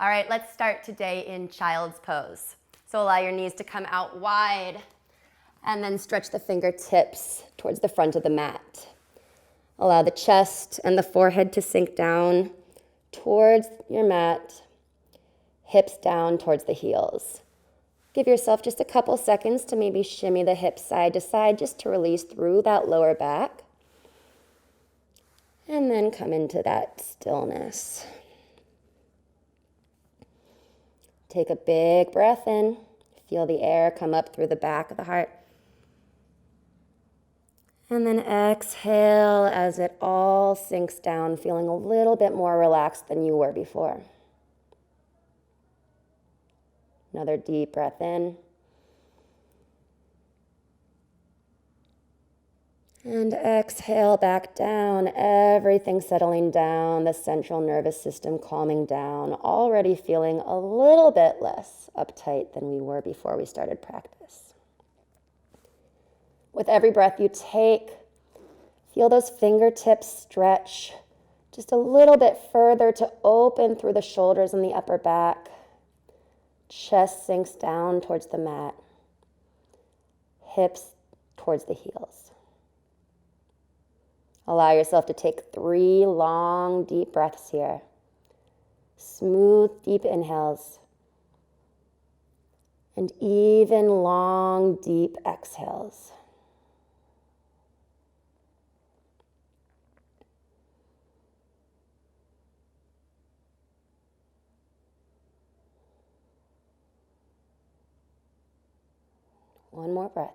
All right, let's start today in child's pose. So allow your knees to come out wide and then stretch the fingertips towards the front of the mat. Allow the chest and the forehead to sink down towards your mat, hips down towards the heels. Give yourself just a couple seconds to maybe shimmy the hips side to side just to release through that lower back. And then come into that stillness. Take a big breath in. Feel the air come up through the back of the heart. And then exhale as it all sinks down, feeling a little bit more relaxed than you were before. Another deep breath in. And exhale back down, everything settling down, the central nervous system calming down, already feeling a little bit less uptight than we were before we started practice. With every breath you take, feel those fingertips stretch just a little bit further to open through the shoulders and the upper back. Chest sinks down towards the mat, hips towards the heels. Allow yourself to take 3 long, deep breaths here. Smooth, deep inhales. And even long, deep exhales. One more breath.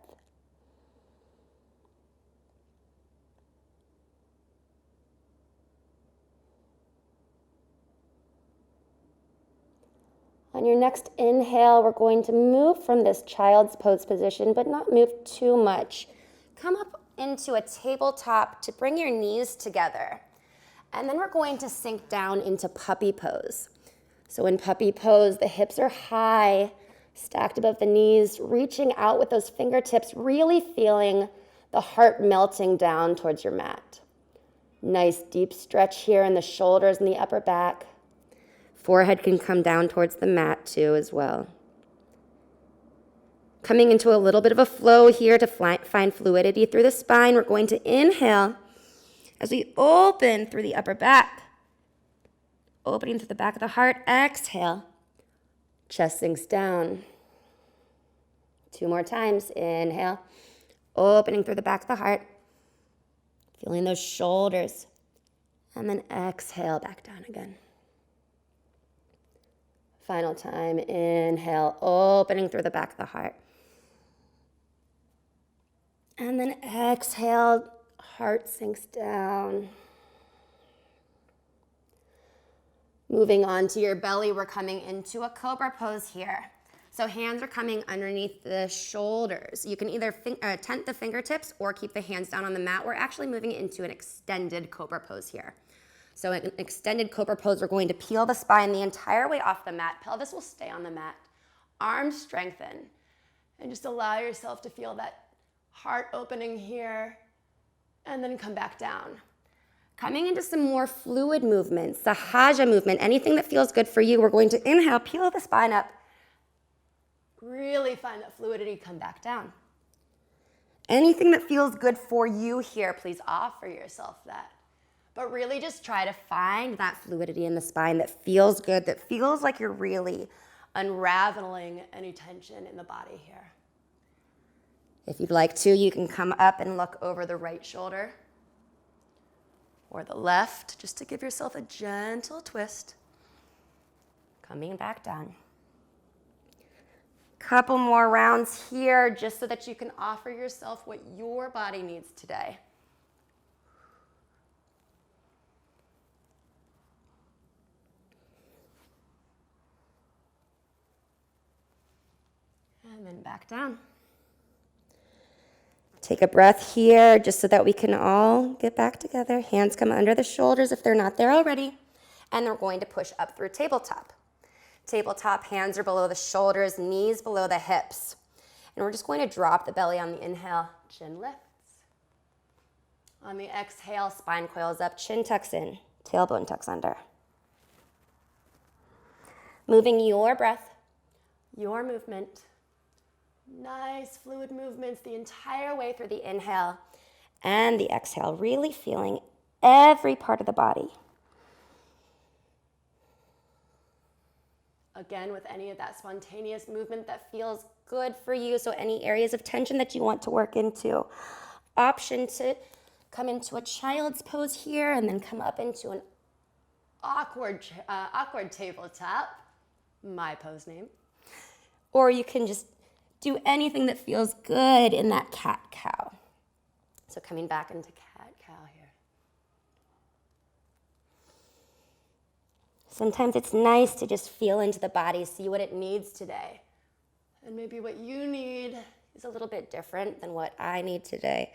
On your next inhale, we're going to move from this child's pose position, but not move too much. Come up into a tabletop to bring your knees together. And then we're going to sink down into puppy pose. So in puppy pose, the hips are high, stacked above the knees, reaching out with those fingertips, really feeling the heart melting down towards your mat. Nice deep stretch here in the shoulders and the upper back. Forehead can come down towards the mat too as well. Coming into a little bit of a flow here to find fluidity through the spine, we're going to inhale as we open through the upper back. Opening through the back of the heart, exhale. Chest sinks down. 2 more times, inhale. Opening through the back of the heart. Feeling those shoulders. And then exhale back down again. Final time, inhale, opening through the back of the heart. And then exhale, heart sinks down. Moving on to your belly, we're coming into a Cobra Pose here. So hands are coming underneath the shoulders. You can either tent the fingertips or keep the hands down on the mat. We're actually moving into an extended Cobra Pose here. So in an extended Cobra Pose, we're going to peel the spine the entire way off the mat. Pelvis will stay on the mat. Arms strengthen. And just allow yourself to feel that heart opening here. And then come back down. Coming into some more fluid movements, the Haja movement, anything that feels good for you. We're going to inhale, peel the spine up. Really find that fluidity, come back down. Anything that feels good for you here, please offer yourself that. But really just try to find that fluidity in the spine that feels good, that feels like you're really unraveling any tension in the body here. If you'd like to, you can come up and look over the right shoulder or the left, just to give yourself a gentle twist. Coming back down. Couple more rounds here, just so that you can offer yourself what your body needs today. And then back down. Take a breath here just so that we can all get back together. Hands come under the shoulders if they're not there already. And we're going to push up through tabletop. Tabletop, hands are below the shoulders, knees below the hips. And we're just going to drop the belly on the inhale. Chin lifts. On the exhale, spine coils up, chin tucks in, tailbone tucks under. Moving your breath, your movement. Nice fluid movements the entire way through the inhale and the exhale, really feeling every part of the body. Again, with any of that spontaneous movement that feels good for you, so any areas of tension that you want to work into. Option to come into a child's pose here and then come up into an awkward tabletop, my pose name. Or you can just do anything that feels good in that cat-cow. So coming back into cat-cow here. Sometimes it's nice to just feel into the body, see what it needs today. And maybe what you need is a little bit different than what I need today.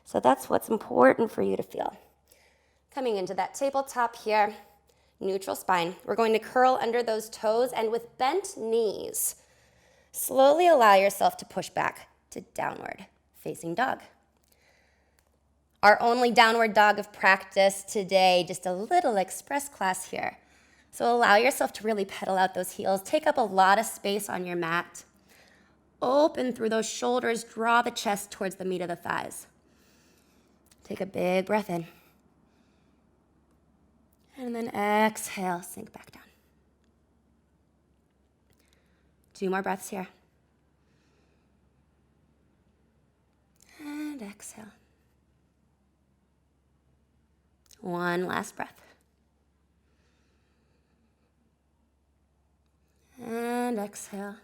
So that's what's important for you to feel. Coming into that tabletop here, neutral spine. We're going to curl under those toes, and with bent knees, slowly allow yourself to push back to downward facing dog. Our only downward dog of practice today, just a little express class here. So allow yourself to really pedal out those heels. Take up a lot of space on your mat. Open through those shoulders, draw the chest towards the meat of the thighs. Take a big breath in. And then exhale, sink back down. 2 more breaths here. And exhale. 1 last breath. And exhale.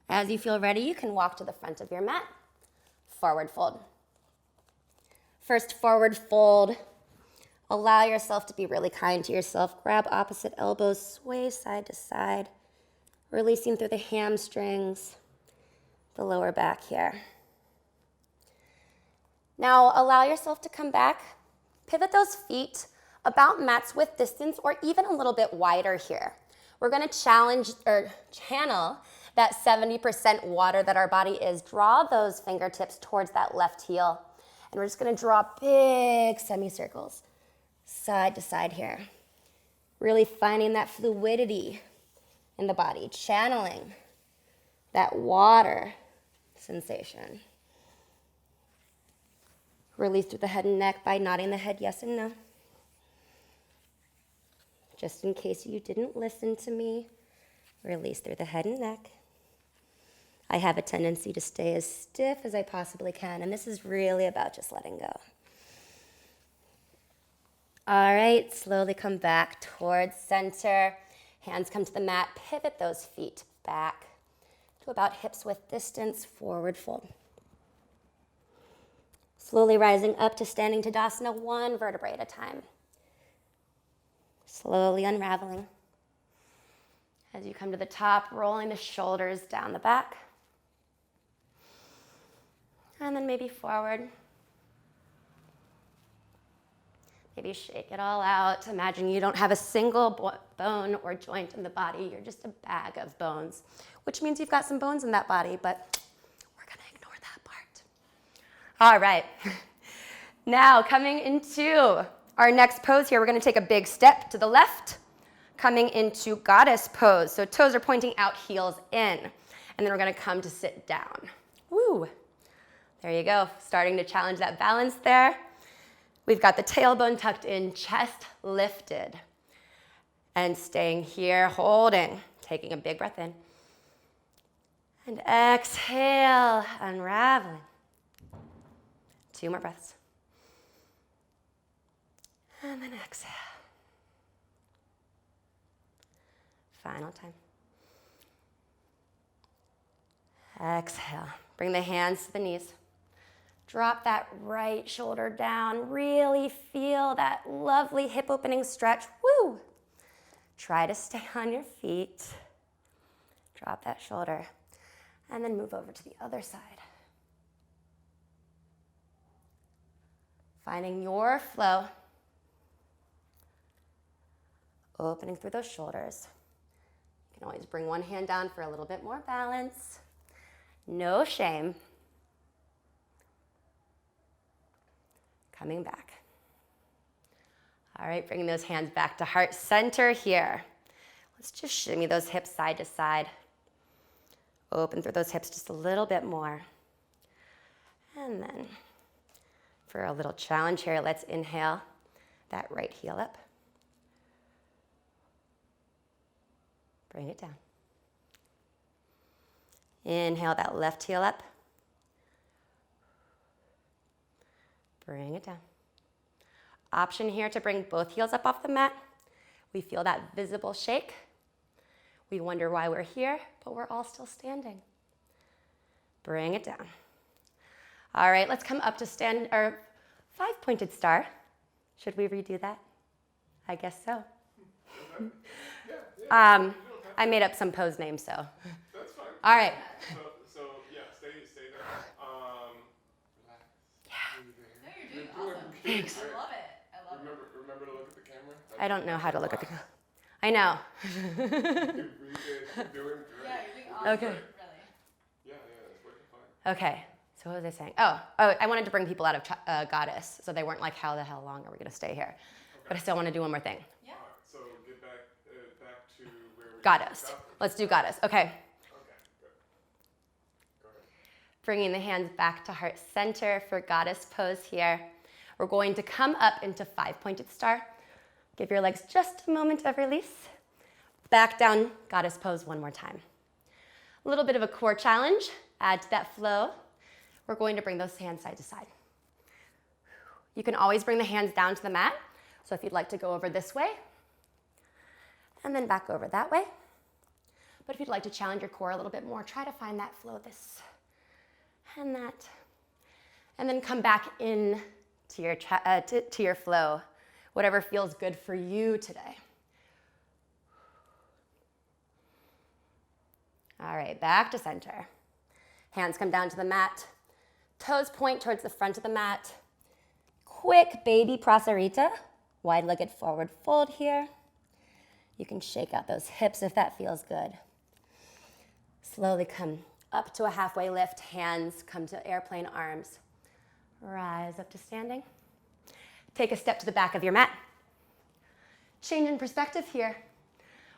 As you feel ready, you can walk to the front of your mat. Forward fold. First forward fold. Allow yourself to be really kind to yourself. Grab opposite elbows, sway side to side, releasing through the hamstrings, the lower back here. Now allow yourself to come back. Pivot those feet about mat's width distance or even a little bit wider here. We're going to channel that 70% water that our body is. Draw those fingertips towards that left heel. And we're just going to draw big semicircles side to side here. Really finding that fluidity in the body, channeling that water sensation. Release through the head and neck by nodding the head yes and no. Just in case you didn't listen to me, release through the head and neck. I have a tendency to stay as stiff as I possibly can, and this is really about just letting go. All right, slowly come back towards center. Hands come to the mat. Pivot those feet back to about hips width distance, forward fold. Slowly rising up to standing Tadasana, 1 vertebrae at a time. Slowly unraveling. As you come to the top, rolling the shoulders down the back. And then maybe forward. Maybe shake it all out. Imagine you don't have a single bone or joint in the body. You're just a bag of bones, which means you've got some bones in that body, but we're going to ignore that part. All right. Now coming into our next pose here, we're going to take a big step to the left, coming into goddess pose. So toes are pointing out, heels in. And then we're going to come to sit down. Woo. There you go. Starting to challenge that balance there. We've got the tailbone tucked in, chest lifted. And staying here, holding, taking a big breath in. And exhale, unraveling. 2 more breaths. And then exhale. Final time. Exhale. Bring the hands to the knees. Drop that right shoulder down. Really feel that lovely hip opening stretch. Woo! Try to stay on your feet. Drop that shoulder. And then move over to the other side. Finding your flow. Opening through those shoulders. You can always bring one hand down for a little bit more balance. No shame. Coming back. All right, bringing those hands back to heart center here. Let's just shimmy those hips side to side. Open through those hips just a little bit more. And then for a little challenge here, let's inhale that right heel up. Bring it down. Inhale that left heel up. Bring it down. Option here to bring both heels up off the mat. We feel that visible shake. We wonder why we're here, but we're all still standing. Bring it down. All right, let's come up to stand our 5-pointed star. Should we redo that? I guess so. I made up some pose names, so. That's fine. All right. So yeah, stay there. Relax. Yeah. No, you're doing awesome. Thanks. I love it. I love it. Remember to look at the camera. I don't know how to look at the camera. I know. You're doing great. Yeah, you're doing awesome. Okay. Really. Yeah, it's working fine. Okay. So what was I saying? Oh, I wanted to bring people out of Goddess, so they weren't like, how the hell long are we going to stay here? Okay. But I still want to do one more thing. Yeah. All right, so get back to where we Goddess. Let's do Goddess. Okay. Okay, good. Go ahead. Bringing the hands back to heart center for Goddess pose here. We're going to come up into 5-pointed star. Give your legs just a moment of release. Back down, Goddess pose one more time. A little bit of a core challenge. Add to that flow. We're going to bring those hands side to side. You can always bring the hands down to the mat. So if you'd like to go over this way, and then back over that way. But if you'd like to challenge your core a little bit more, try to find that flow, this and that. And then come back in to your flow, whatever feels good for you today. All right, back to center. Hands come down to the mat. Toes point towards the front of the mat. Quick baby prasarita. Wide-legged forward fold here. You can shake out those hips if that feels good. Slowly come up to a halfway lift. Hands come to airplane arms. Rise up to standing. Take a step to the back of your mat. Change in perspective here.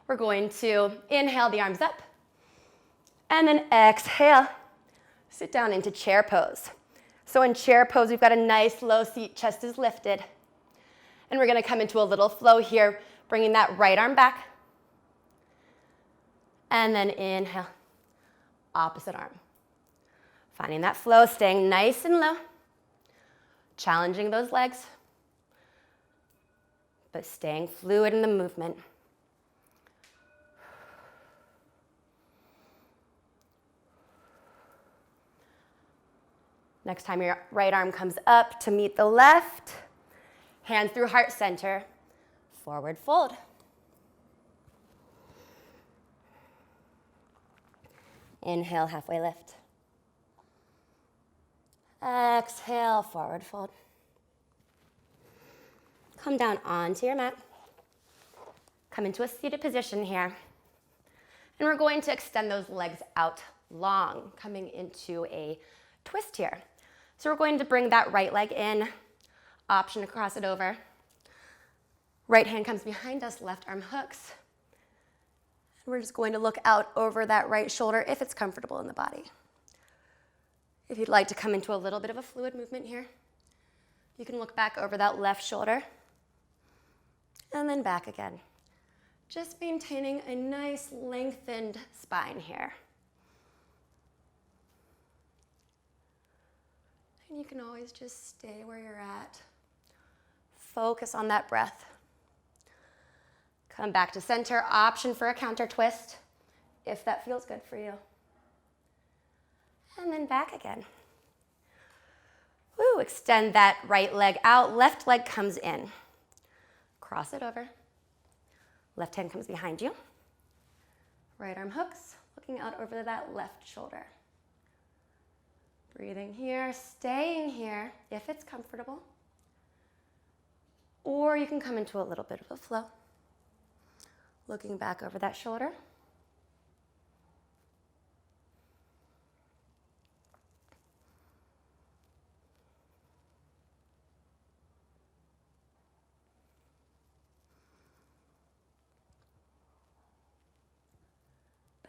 We're going to inhale the arms up. And then exhale. Sit down into chair pose. So in chair pose, we've got a nice low seat, chest is lifted. And we're gonna come into a little flow here, bringing that right arm back. And then inhale, opposite arm. Finding that flow, staying nice and low. Challenging those legs, but staying fluid in the movement. Next time your right arm comes up to meet the left, hands through heart center, forward fold. Inhale, halfway lift. Exhale, forward fold. Come down onto your mat. Come into a seated position here. And we're going to extend those legs out long, coming into a twist here. So we're going to bring that right leg in, option to cross it over. Right hand comes behind us, left arm hooks. And we're just going to look out over that right shoulder if it's comfortable in the body. If you'd like to come into a little bit of a fluid movement here, you can look back over that left shoulder and then back again. Just maintaining a nice lengthened spine here. And you can always just stay where you're at. Focus on that breath. Come back to center, option for a counter twist, if that feels good for you. And then back again. Woo, extend that right leg out, left leg comes in. Cross it over. Left hand comes behind you. Right arm hooks, looking out over that left shoulder. Breathing here, staying here if it's comfortable. Or you can come into a little bit of a flow. Looking back over that shoulder.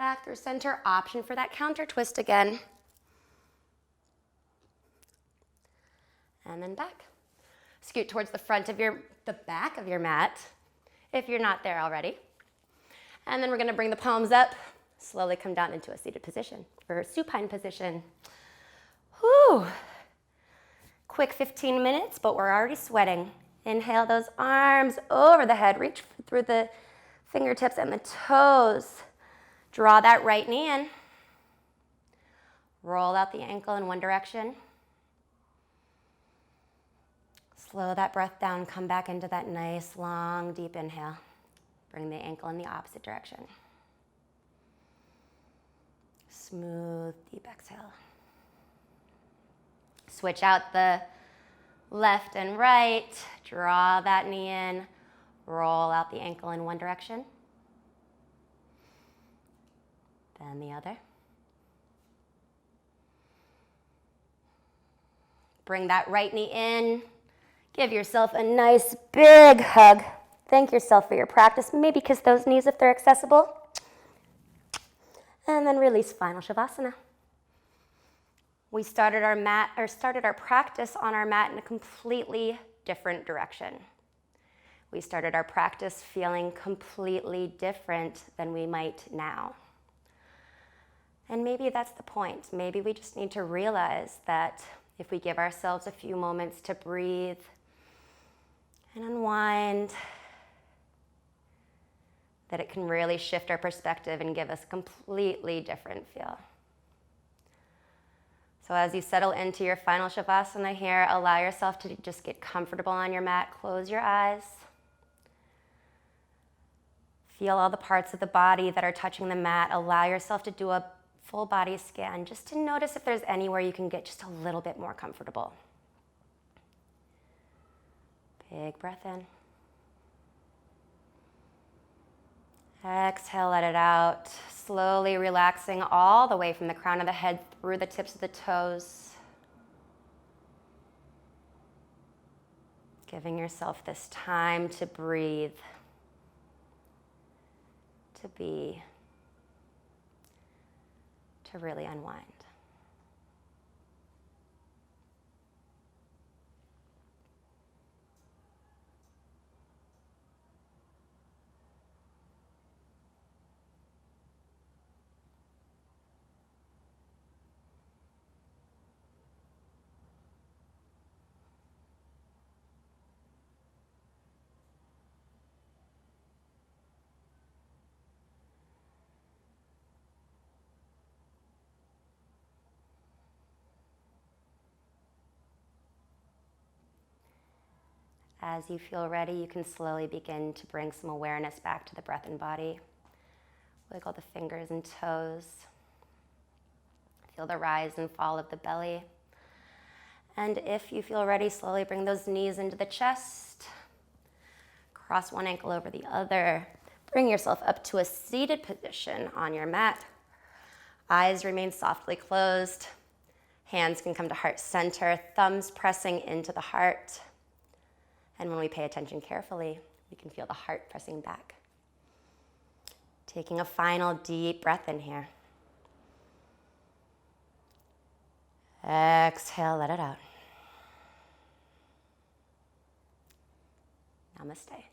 Back through center, option for that counter twist again. And then back. Scoot towards the back of your mat, if you're not there already. And then we're gonna bring the palms up, slowly come down into a seated position, or supine position. Whew. Quick 15 minutes, but we're already sweating. Inhale those arms over the head, reach through the fingertips and the toes. Draw that right knee in. Roll out the ankle in one direction. Slow that breath down, come back into that nice, long, deep inhale. Bring the ankle in the opposite direction. Smooth, deep exhale. Switch out the left and right. Draw that knee in. Roll out the ankle in one direction. Then the other. Bring that right knee in. Give yourself a nice big hug. Thank yourself for your practice. Maybe kiss those knees if they're accessible. And then release Spinal Shavasana. We started our practice on our mat in a completely different direction. We started our practice feeling completely different than we might now. And maybe that's the point. Maybe we just need to realize that if we give ourselves a few moments to breathe and unwind, that it can really shift our perspective and give us a completely different feel. So as you settle into your final Shavasana here, allow yourself to just get comfortable on your mat. Close your eyes. Feel all the parts of the body that are touching the mat. Allow yourself to do a full body scan just to notice if there's anywhere you can get just a little bit more comfortable. Big breath in. Exhale, let it out. Slowly relaxing all the way from the crown of the head through the tips of the toes. Giving yourself this time to breathe, to be, to really unwind. As you feel ready, you can slowly begin to bring some awareness back to the breath and body. Wiggle the fingers and toes. Feel the rise and fall of the belly. And if you feel ready, slowly bring those knees into the chest. Cross one ankle over the other. Bring yourself up to a seated position on your mat. Eyes remain softly closed. Hands can come to heart center, thumbs pressing into the heart. And when we pay attention carefully, we can feel the heart pressing back. Taking a final deep breath in here. Exhale, let it out. Namaste.